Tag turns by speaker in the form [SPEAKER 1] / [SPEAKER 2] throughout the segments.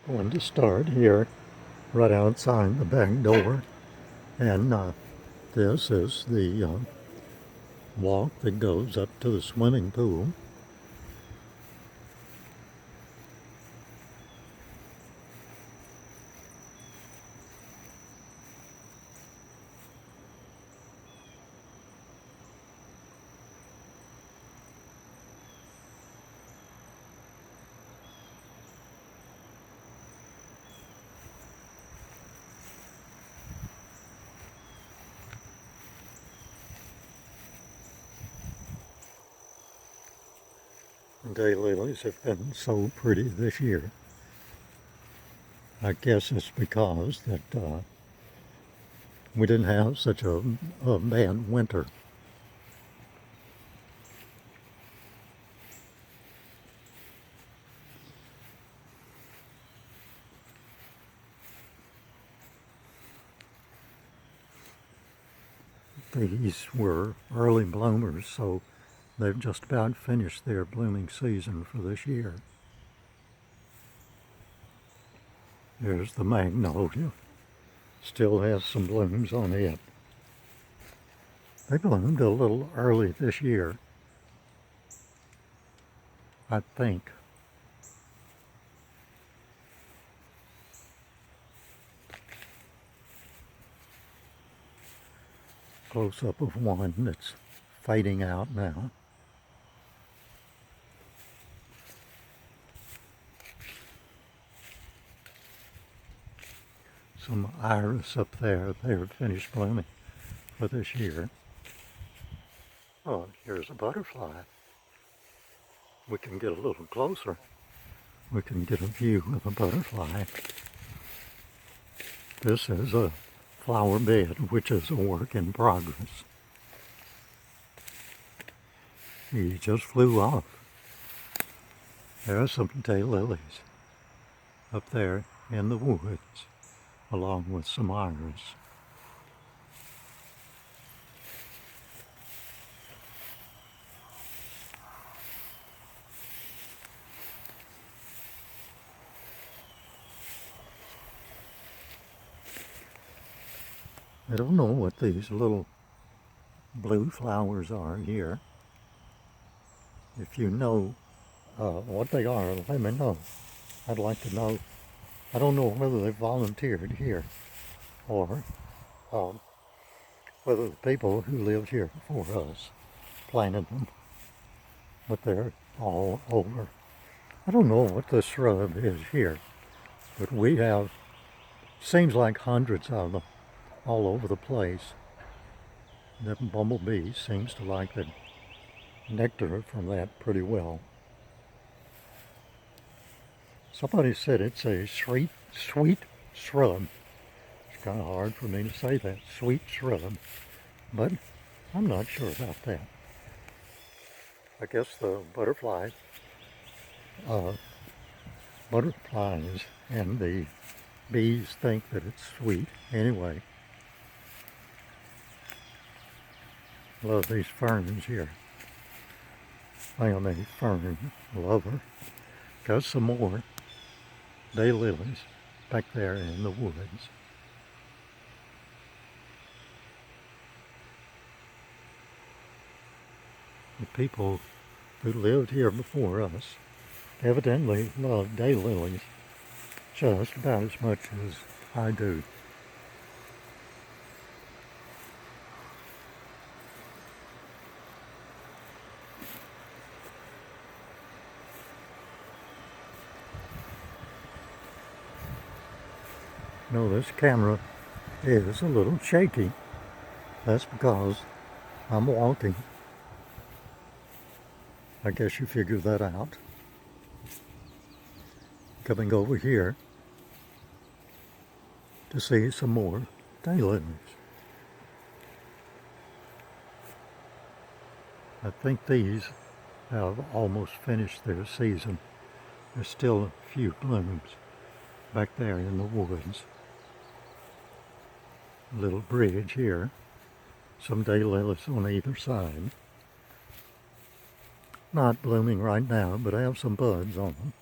[SPEAKER 1] Going to start here right outside the back door, and this is the walk that goes up to the swimming pool. Daylilies have been so pretty this year. I guess it's because that we didn't have such a bad winter. These were early bloomers, so they've just about finished their blooming season for this year. There's the magnolia. Still has some blooms on it. They bloomed a little early this year, I think. Close up of one that's fading out now. Some iris up there, they're finished blooming for this year. Oh, here's a butterfly. We can get a little closer. We can get a view of a butterfly. This is a flower bed, which is a work in progress. He just flew off. There are some daylilies up there in the woods, along with some iris. I don't know what these little blue flowers are here. If you know what they are, let me know. I'd like to know. I don't know whether they volunteered here or whether the people who lived here before us planted them, but they're all over. I don't know what this shrub is here, but we have, seems like hundreds of them all over the place. The bumblebee seems to like the nectar from that pretty well. Somebody said it's a sweet shrub. It's kind of hard for me to say that, sweet shrub, but I'm not sure about that. I guess the butterflies and the bees think that it's sweet anyway. Love these ferns here. I am a fern lover. Got some more daylilies back there in the woods. The people who lived here before us evidently loved daylilies just about as much as I do. No, this camera is a little shaky. That's because I'm walking. I guess you figured that out. Coming over here to see some more daylilies. I think these have almost finished their season. There's still a few blooms back there in the woods. Little bridge here. Some daylilies on either side. Not blooming right now, but I have some buds on them.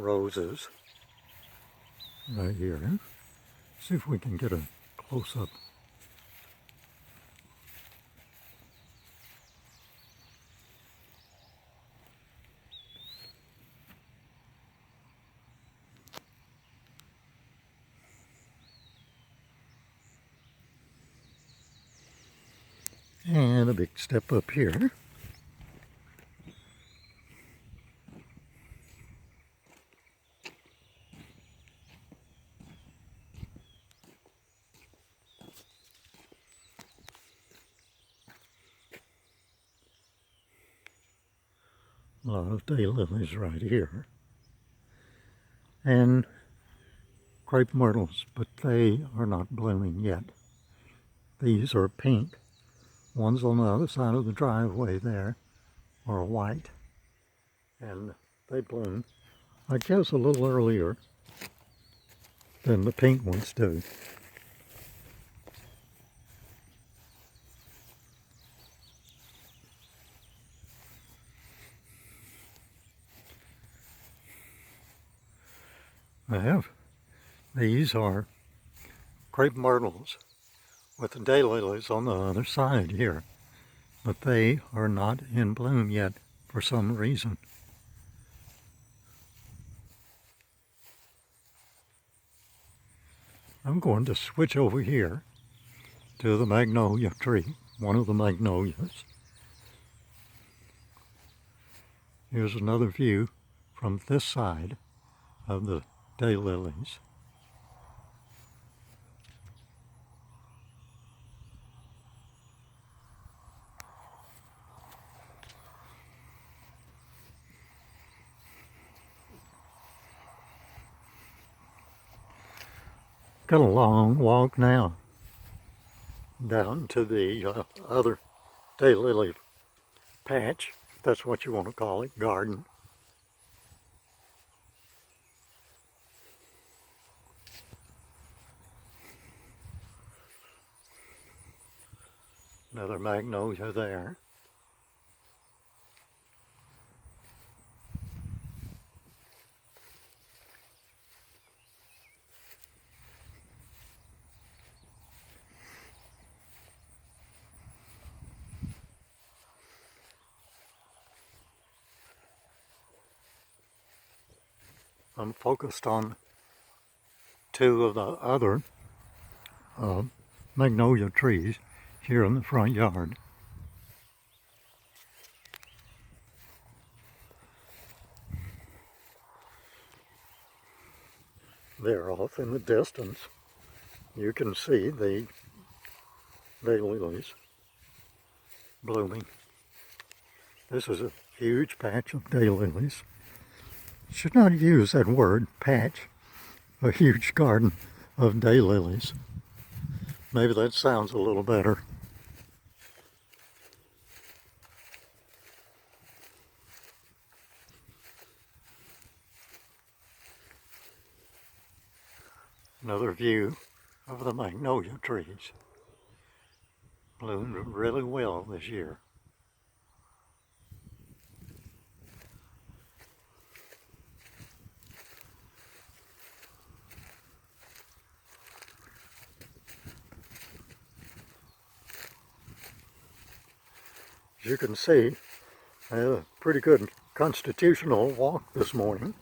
[SPEAKER 1] roses right here. See if we can get a close-up. And a big step up here. A lot of daylilies right here. And crepe myrtles, but they are not blooming yet. These are pink. One's on the other side of the driveway there, are white. And they bloom, I guess, a little earlier than the pink ones do. These are crepe myrtles with the daylilies on the other side here, but they are not in bloom yet for some reason. I'm going to switch over here to the magnolia tree, one of the magnolias. Here's another view from this side of the daylilies. Got a long walk now down to the other daylily patch, if that's what you want to call it, garden. Another magnolia there. I'm focused on two of the other magnolia trees here in the front yard. They're off in the distance. You can see the daylilies blooming. This is a huge patch of daylilies. Should not use that word, patch. A huge garden of daylilies. Maybe that sounds a little better. Another view of the magnolia trees. Bloomed really well this year. As you can see, I had a pretty good constitutional walk this morning.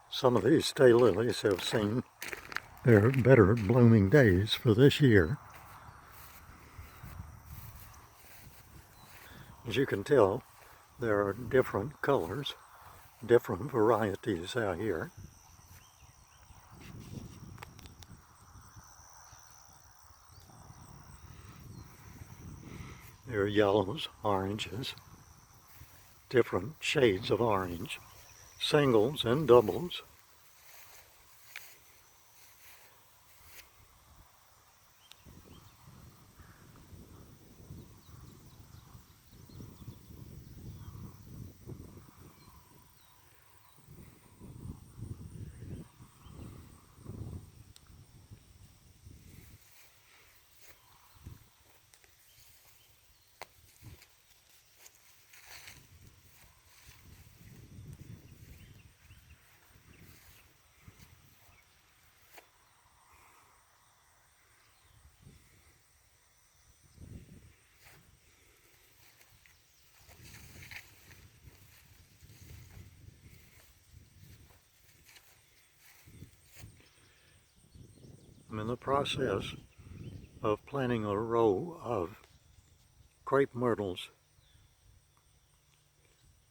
[SPEAKER 1] Some of these daylilies have seen their better blooming days for this year. As you can tell, there are different colors, different varieties out here. There are yellows, oranges, different shades of orange, singles and doubles. I'm in the process of planting a row of crepe myrtles,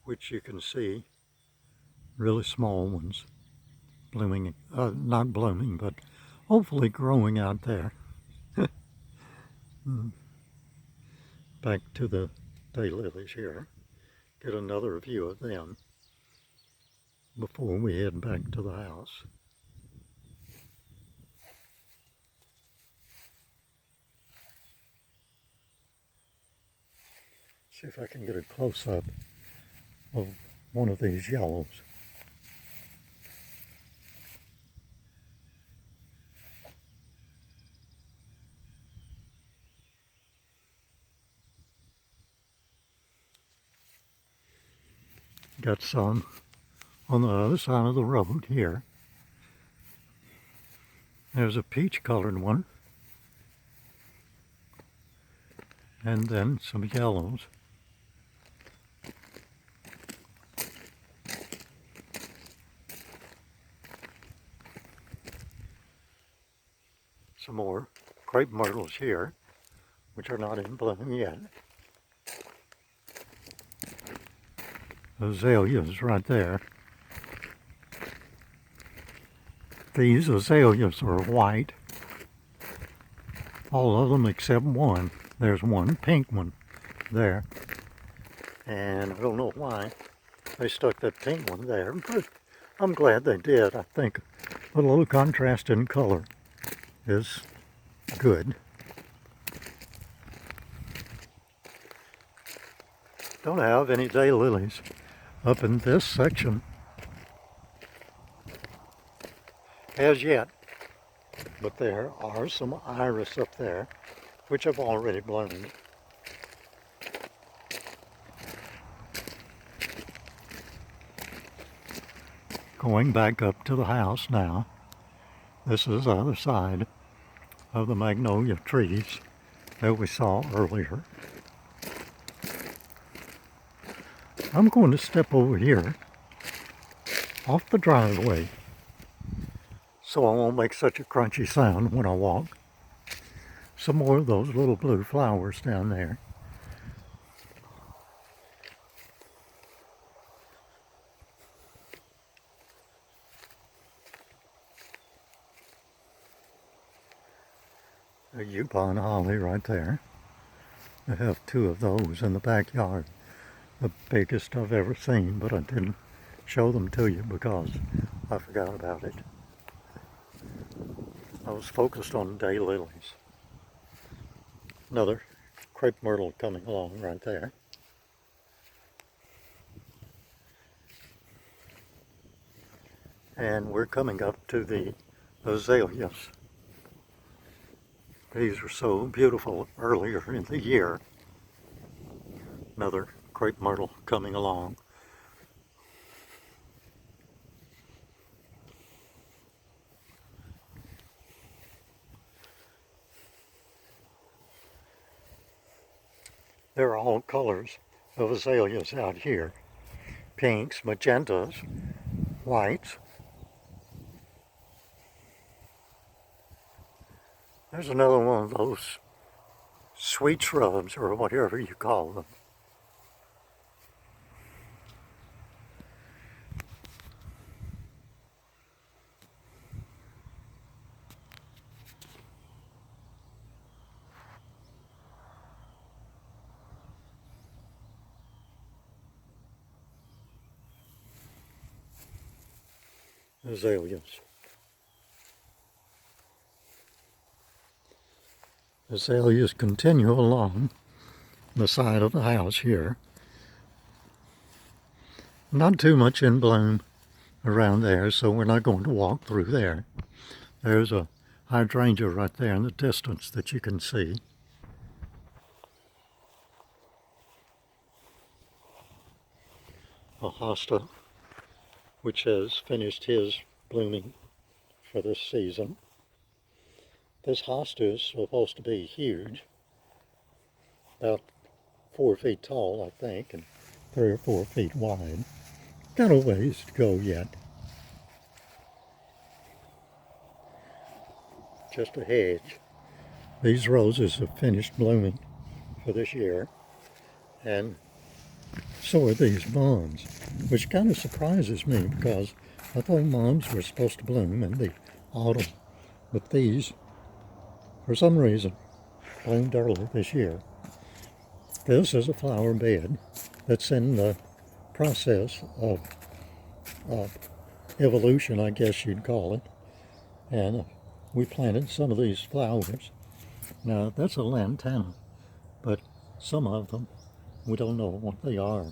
[SPEAKER 1] which you can see, really small ones, blooming, not blooming, but hopefully growing out there. Back to the daylilies here. Get another view of them before we head back to the house. See if I can get a close-up of one of these yellows. Got some on the other side of the road here. There's a peach-colored one, and then some yellows. Some more crepe myrtles here, which are not in bloom yet. Azaleas right there. These azaleas are white. All of them except one. There's one pink one there. And I don't know why they stuck that pink one there, but I'm glad they did. I think a little contrast in color is good. Don't have any daylilies up in this section as yet, but there are some iris up there which have already bloomed. Going back up to the house now. This is the other side of the magnolia trees that we saw earlier. I'm going to step over here off the driveway so I won't make such a crunchy sound when I walk. Some more of those little blue flowers down there. A Yupon holly right there. I have two of those in the backyard. The biggest I've ever seen, but I didn't show them to you because I forgot about it. I was focused on daylilies. Another crepe myrtle coming along right there. And we're coming up to the azaleas. These were so beautiful earlier in the year. Another crepe myrtle coming along. There are all colors of azaleas out here. Pinks, magentas, whites. There's another one of those sweet shrubs, or whatever you call them. Azaleas. Azaleas continue along the side of the house here. Not too much in bloom around there, so we're not going to walk through there. There's a hydrangea right there in the distance that you can see. A hosta, which has finished his blooming for this season. This hosta is supposed to be huge, about 4 feet tall, I think, and 3 or 4 feet wide. Got a ways to go yet. just a hedge. These roses have finished blooming for this year, and so are these mums, which kind of surprises me because I thought mums were supposed to bloom in the autumn, but these, for some reason, bloomed early this year. This is a flower bed that's in the process of evolution, I guess you'd call it, and we planted some of these flowers. Now, that's a lantana, but some of them, we don't know what they are.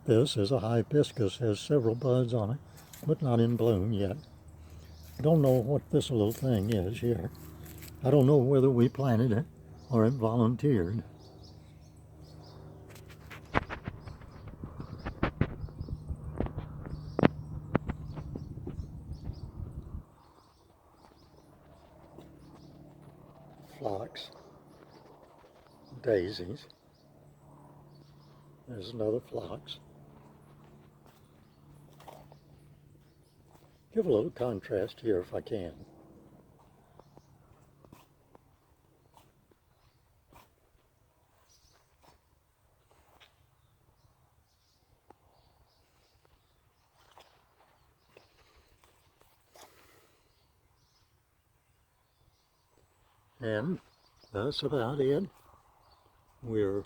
[SPEAKER 1] This is a hibiscus, has several buds on it, but not in bloom yet. I don't know what this little thing is here. I don't know whether we planted it or it volunteered. Phlox, daisies. There's another phlox. Give a little contrast here if I can. And that's about it. We're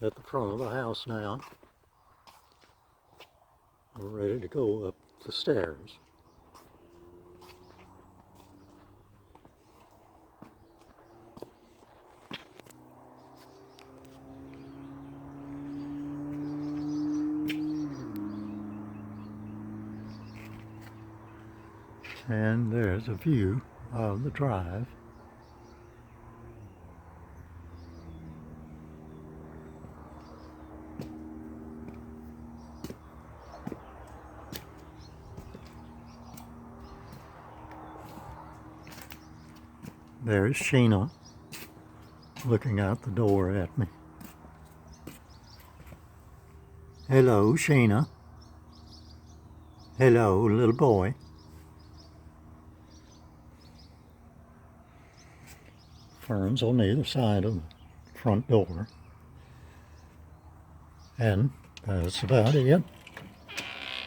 [SPEAKER 1] at the front of the house now. We're ready to go up the stairs. And there's a view of the drive. There's Sheena looking out the door at me. Hello, Sheena. Hello, little boy. Ferns on either side of the front door. And that's about it.